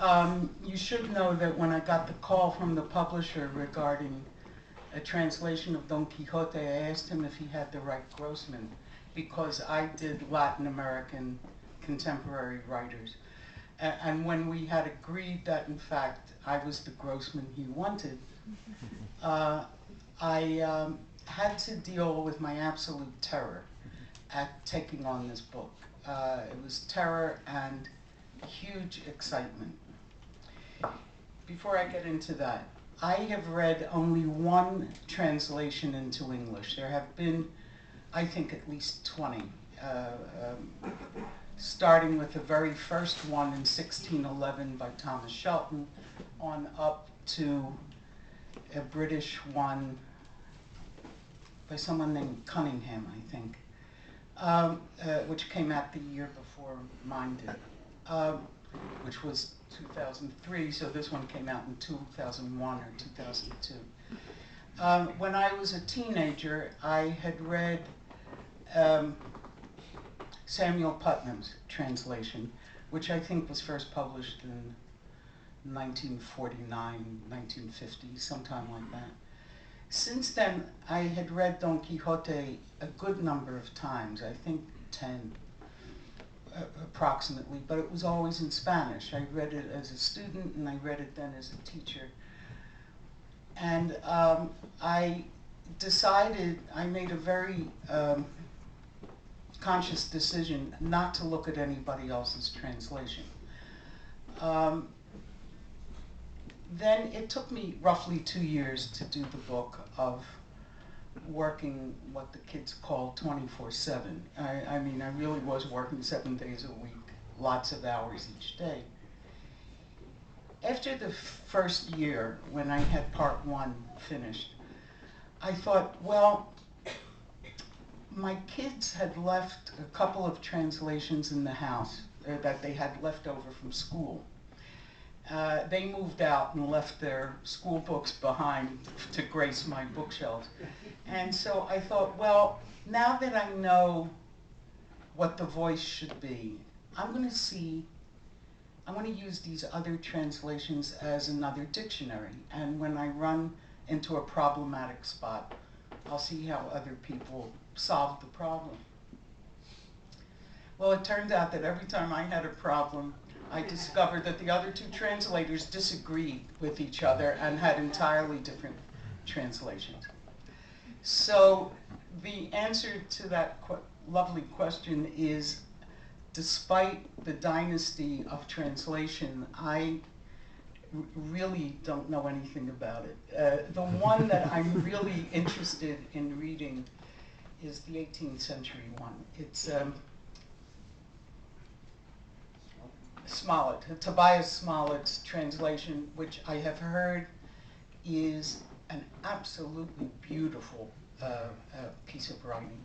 You should know that when I got the call from the publisher regarding a translation of Don Quixote, I asked him if he had the right Grossman, because I did Latin American contemporary writers. And when we had agreed that, in fact, I was the Grossman he wanted, I had to deal with my absolute terror at taking on this book. It was terror and huge excitement. Before I get into that, I have read only one translation into English. There have been, I think, at least 20, starting with the very first one in 1611 by Thomas Shelton, on up to a British one by someone named Cunningham, I think, which came out the year before mine did, which was 2003, so this one came out in 2001 or 2002. When I was a teenager, I had read Samuel Putnam's translation, which I think was first published in 1949, 1950, sometime like that. Since then, I had read Don Quixote a good number of times, I think 10 approximately, but it was always in Spanish. I read it as a student and I read it then as a teacher. And I decided, I made a very conscious decision not to look at anybody else's translation. Then it took me roughly 2 years to do the book of working what the kids call 24/7. I mean, I really was working 7 days a week, lots of hours each day. After the first year, when I had part one finished, I thought, well, my kids had left a couple of translations in the house that they had left over from school. They moved out and left their school books behind to grace my bookshelves. And so I thought, well, now that I know what the voice should be, I'm going to use these other translations as another dictionary. And when I run into a problematic spot, I'll see how other people solve the problem. Well, it turned out that every time I had a problem, I discovered that the other two translators disagreed with each other and had entirely different translations. So the answer to that lovely question is, despite the dynasty of translation, I really don't know anything about it. The one that I'm really interested in reading is the 18th century one. It's Smollett, Tobias Smollett's translation, which I have heard is an absolutely beautiful piece of writing.